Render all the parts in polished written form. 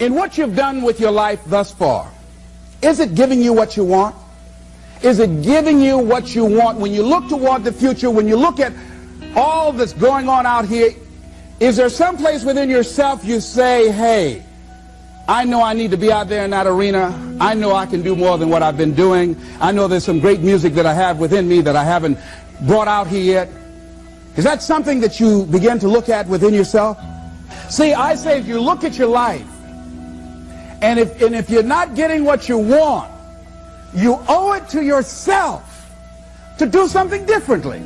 in what you've done with your life thus far, is it giving you what you want? Is it giving you what you want? When you look toward the future, when you look at all that's going on out here, is there some place within yourself you say, hey, I know I need to be out there in that arena. I know I can do more than what I've been doing. I know there's some great music that I have within me that I haven't brought out here yet. Is that something that you begin to look at within yourself? See, I say if you look at your life, and if you're not getting what you want, you owe it to yourself to do something differently.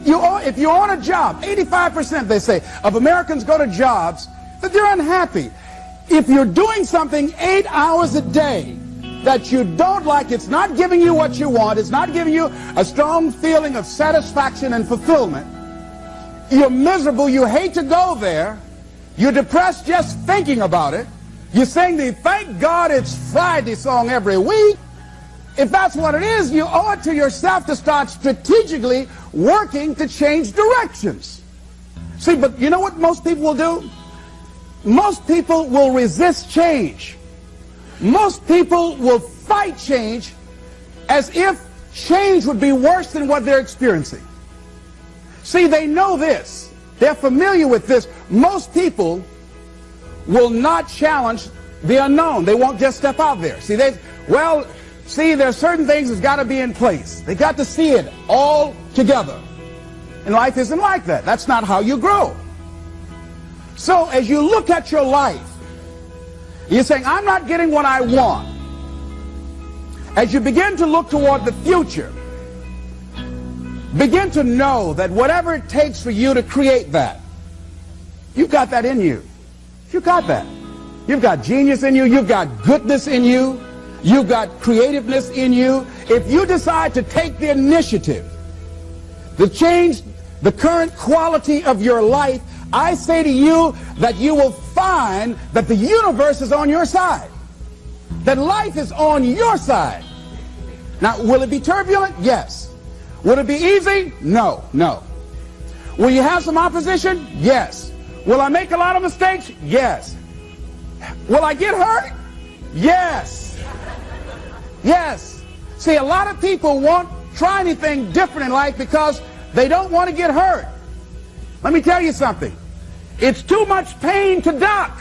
If you're on a job, 85%, they say, of Americans go to jobs that they're unhappy. If you're doing something 8 hours a day that you don't like, it's not giving you what you want, it's not giving you a strong feeling of satisfaction and fulfillment, you're miserable, you hate to go there, you're depressed just thinking about it, you sing the "Thank God It's Friday" song every week. If that's what it is, you owe it to yourself to start strategically working to change directions. See, but you know what most people will do? Most people will resist change. Most people will fight change as if change would be worse than what they're experiencing. See, they know this. They're familiar with this. Most people will not challenge the unknown. They won't just step out there. See, there's certain things that's got to be in place. They got to see it all together. And life isn't like that. That's not how you grow. So as you look at your life, you're saying, I'm not getting what I want. As you begin to look toward the future, begin to know that whatever it takes for you to create that, you've got that in you. You've got that. You've got genius in you. You've got goodness in you. You've got creativeness in you. If you decide to take the initiative to change the current quality of your life, I say to you that you will find that the universe is on your side, that life is on your side. Now, will it be turbulent? Yes. Will it be easy? No, no. Will you have some opposition? Yes. Will I make a lot of mistakes? Yes. Will I get hurt? Yes. Yes. See, a lot of people won't try anything different in life because they don't want to get hurt. Let me tell you something. It's too much pain to duck.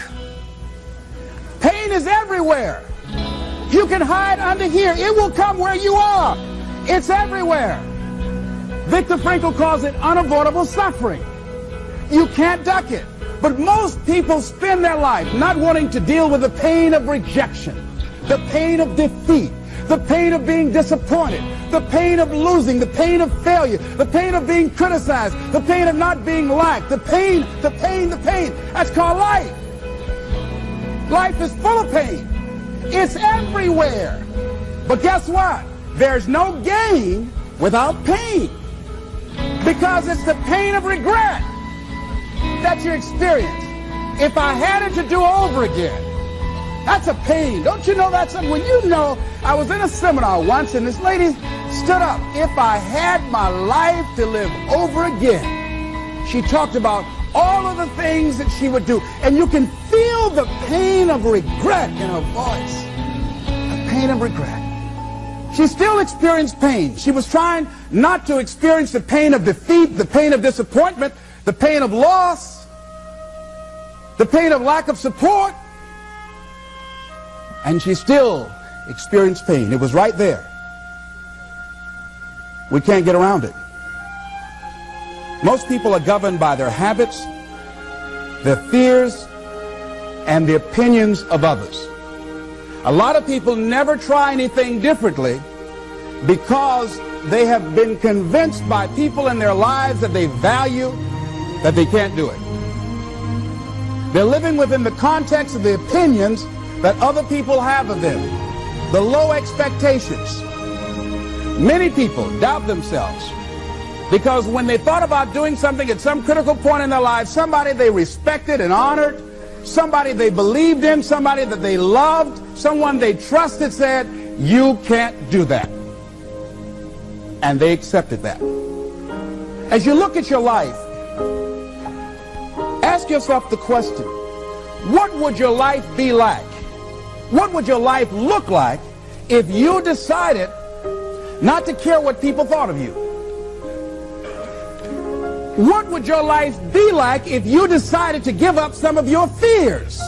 Pain is everywhere. You can hide under here. It will come where you are. It's everywhere. Viktor Frankl calls it unavoidable suffering. You can't duck it. But most people spend their life not wanting to deal with the pain of rejection, the pain of defeat, the pain of being disappointed, the pain of losing, the pain of failure, the pain of being criticized, the pain of not being liked, the pain. That's called life. Life is full of pain. It's everywhere. But guess what? There's no gain without pain. Because it's the pain of regret that you experience. If I had it to do over again, that's a pain. Don't you know that's something? When you know, I was in a seminar once and this lady stood up. If I had my life to live over again, she talked about all of the things that she would do. And you can feel the pain of regret in her voice. The pain of regret. She still experienced pain. She was trying not to experience the pain of defeat, the pain of disappointment, the pain of loss, the pain of lack of support. And she still experienced pain. It was right there. We can't get around it. Most people are governed by their habits, their fears, and the opinions of others. A lot of people never try anything differently because they have been convinced by people in their lives that they value that they can't do it. They're living within the context of the opinions that other people have of them, the low expectations. Many people doubt themselves because when they thought about doing something at some critical point in their lives, somebody they respected and honored, somebody they believed in, somebody that they loved, someone they trusted said, you can't do that. And they accepted that. As you look at your life, ask yourself the question, what would your life be like? What would your life look like if you decided not to care what people thought of you? What would your life be like if you decided to give up some of your fears?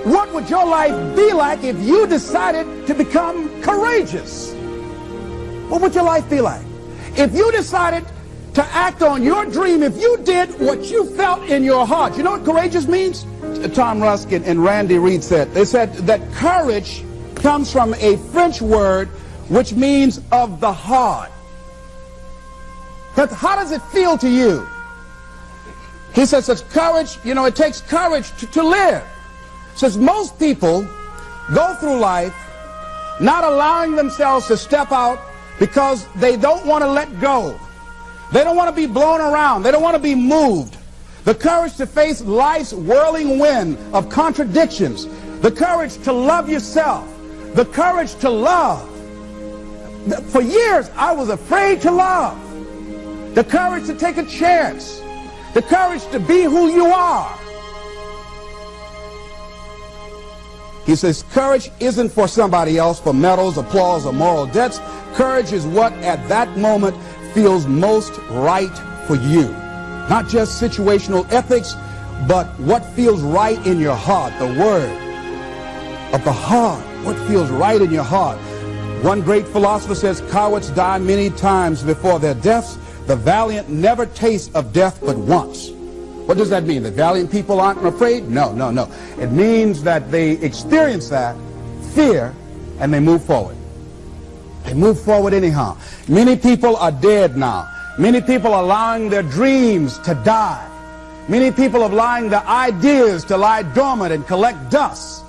What would your life be like if you decided to become courageous? What would your life be like? If you decided to act on your dream, if you did what you felt in your heart. You know what courageous means? Tom Rusk and Randy Reed said. They said that courage comes from a French word which means of the heart. But how does it feel to you? He says it's courage, you know, it takes courage to live. Says most people go through life not allowing themselves to step out because they don't want to let go. They don't want to be blown around. They don't want to be moved. The courage to face life's whirling wind of contradictions. The courage to love yourself. The courage to love. For years, I was afraid to love. The courage to take a chance. The courage to be who you are. He says courage isn't for somebody else, for medals, applause, or moral debts. Courage is what at that moment feels most right for you. Not just situational ethics, but what feels right in your heart, the word of the heart, what feels right in your heart. One great philosopher says, cowards die many times before their deaths. The valiant never taste of death but once. What does that mean? That valiant people aren't afraid? No, no, no. It means that they experience that fear and they move forward. They move forward anyhow. Many people are dead now. Many people are allowing their dreams to die. Many people are allowing their ideas to lie dormant and collect dust.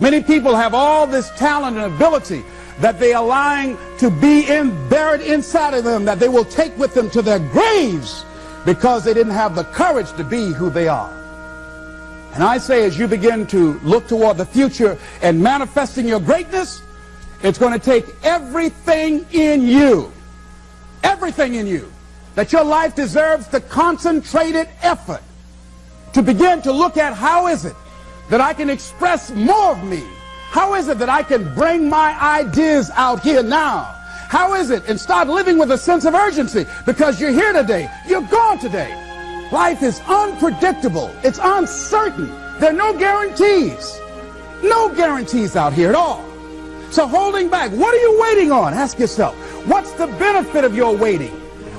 Many people have all this talent and ability that they are allowing to be buried inside of them, that they will take with them to their graves because they didn't have the courage to be who they are. And I say, as you begin to look toward the future and manifesting your greatness, it's going to take everything in you, that your life deserves the concentrated effort to begin to look at how is it that I can express more of me? How is it that I can bring my ideas out here now? How is it? And start living with a sense of urgency, because you're here today, you're gone today. Life is unpredictable. It's uncertain. There are no guarantees. No guarantees out here at all. So holding back, what are you waiting on? Ask yourself, what's the benefit of your waiting?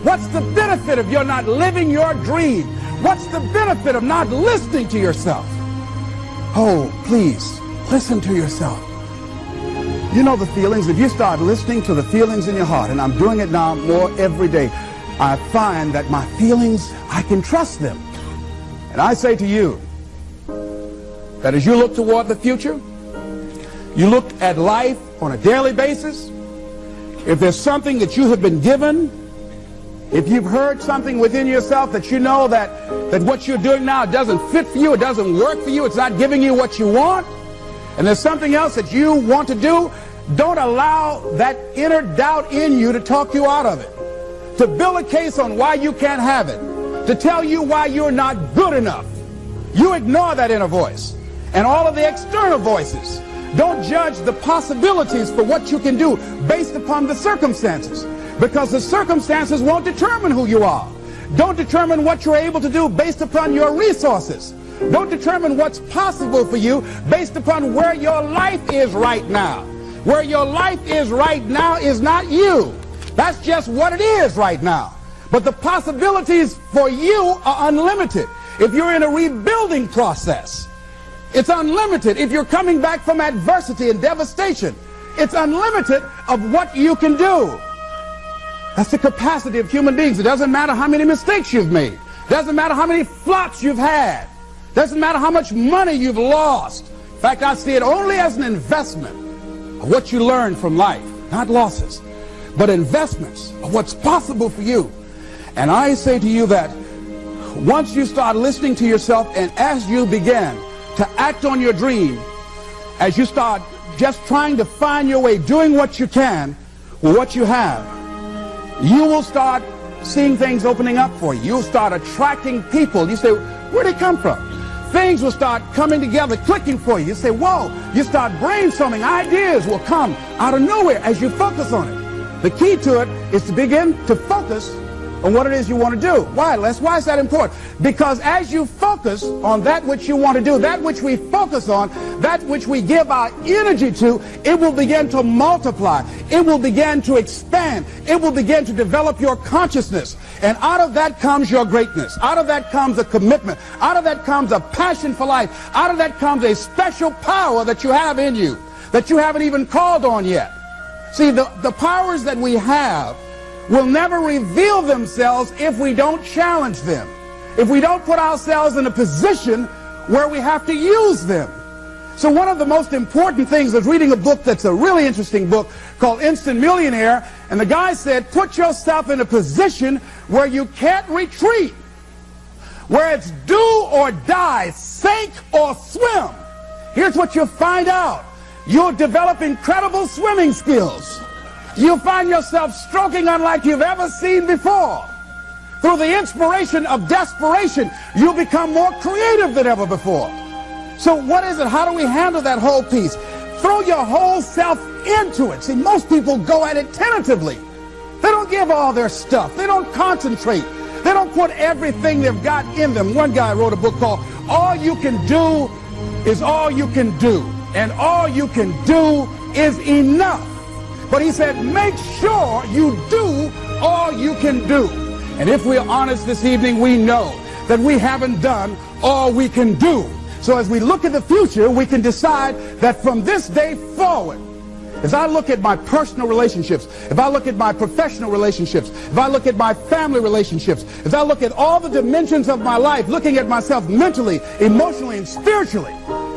What's the benefit of your not living your dream? What's the benefit of not listening to yourself? Oh, please, listen to yourself. You know the feelings. If you start listening to the feelings in your heart, and I'm doing it now more every day, I find that my feelings, I can trust them. And I say to you that as you look toward the future, you look at life on a daily basis, if there's something that you have been given, if you've heard something within yourself that you know that what you're doing now doesn't fit for you, it doesn't work for you, it's not giving you what you want, and there's something else that you want to do, don't allow that inner doubt in you to talk you out of it, to build a case on why you can't have it, to tell you why you're not good enough. You ignore that inner voice and all of the external voices. Don't judge the possibilities for what you can do based upon the circumstances, because the circumstances won't determine who you are. Don't determine what you're able to do based upon your resources. Don't determine what's possible for you based upon where your life is right now. Where your life is right now is not you. That's just what it is right now. But the possibilities for you are unlimited. If you're in a rebuilding process, it's unlimited. If you're coming back from adversity and devastation, it's unlimited of what you can do. That's the capacity of human beings. It doesn't matter how many mistakes you've made. It doesn't matter how many flops you've had. It doesn't matter how much money you've lost. In fact, I see it only as an investment of what you learn from life. Not losses, but investments of what's possible for you. And I say to you that once you start listening to yourself, and as you begin to act on your dream, as you start just trying to find your way, doing what you can with what you have, you will start seeing things opening up for you. You'll start attracting people. You say, where'd they come from? things will start coming together, clicking for you. You say, whoa, you start brainstorming. Ideas will come out of nowhere as you focus on it. The key to it is to begin to focus on what it is you want to do. Why, Les? Why is that important? Because as you focus on that which you want to do, that which we focus on, that which we give our energy to, it will begin to multiply. It will begin to expand. It will begin to develop your consciousness. And out of that comes your greatness. Out of that comes a commitment. Out of that comes a passion for life. Out of that comes a special power that you have in you that you haven't even called on yet. See, the powers that we have will never reveal themselves if we don't challenge them, if we don't put ourselves in a position where we have to use them. So one of the most important things is reading a book that's a really interesting book called Instant Millionaire, and the guy said, put yourself in a position where you can't retreat, where it's do or die, sink or swim. Here's what you'll find out. You'll develop incredible swimming skills. You'll find yourself stroking unlike you've ever seen before. Through the inspiration of desperation, you'll become more creative than ever before. So what is it? How do we handle that whole piece? Throw your whole self into it. See, most people go at it tentatively. They don't give all their stuff. They don't concentrate. They don't put everything they've got in them. One guy wrote a book called All You Can Do Is All You Can Do. And all you can do is enough. But he said, make sure you do all you can do. And if we're honest this evening, we know that we haven't done all we can do. So as we look at the future, we can decide that from this day forward, as I look at my personal relationships, if I look at my professional relationships, if I look at my family relationships, if I look at all the dimensions of my life, looking at myself mentally, emotionally, and spiritually,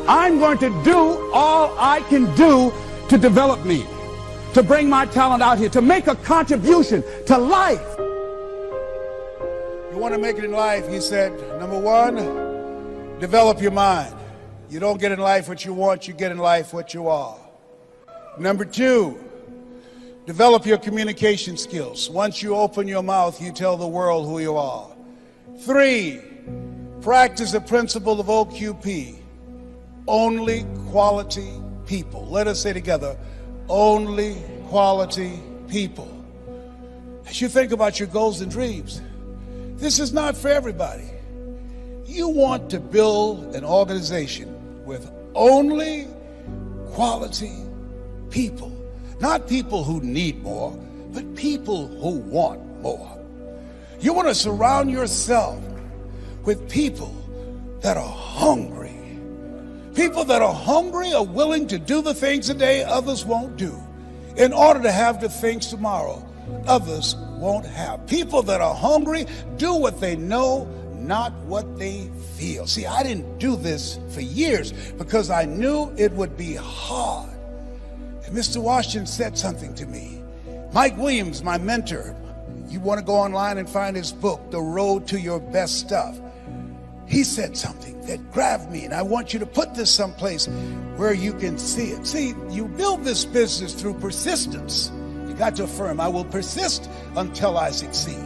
I'm going to do all I can do to develop me, to bring my talent out here, to make a contribution to life. You want to make it in life, he said, number one, develop your mind. You don't get in life what you want, you get in life what you are. Number two, develop your communication skills. Once you open your mouth, you tell the world who you are. Three, practice the principle of OQP, only quality people. Let us say together, only quality people. As you think about your goals and dreams, this is not for everybody. You want to build an organization with only quality people. Not people who need more, but people who want more. You want to surround yourself with people that are hungry. People that are hungry are willing to do the things today others won't do in order to have the things tomorrow others won't have. People that are hungry do what they know, not what they feel. See, I didn't do this for years because I knew it would be hard. And Mr. Washington said something to me. Mike Williams, my mentor, you want to go online and find his book, The Road to Your Best Stuff. He said something that grabbed me, and I want you to put this someplace where you can see it. See, you build this business through persistence. You got to affirm, I will persist until I succeed.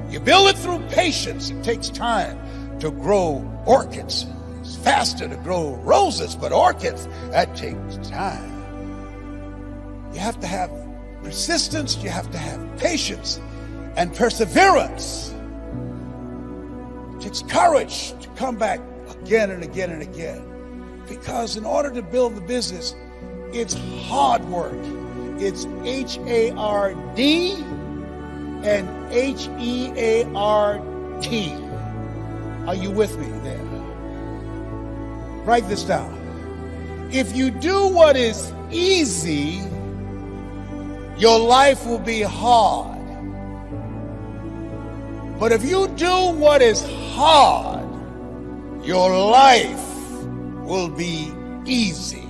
You build it through patience. It takes time to grow orchids. It's faster to grow roses, but orchids, that takes time. You have to have persistence, you have to have patience and perseverance. It takes courage to come back again and again and again. Because in order to build the business, it's hard work. It's H-A-R-D and H-E-A-R-T. Are you with me there? Write this down. If you do what is easy, your life will be hard. But if you do what is hard, your life will be easy.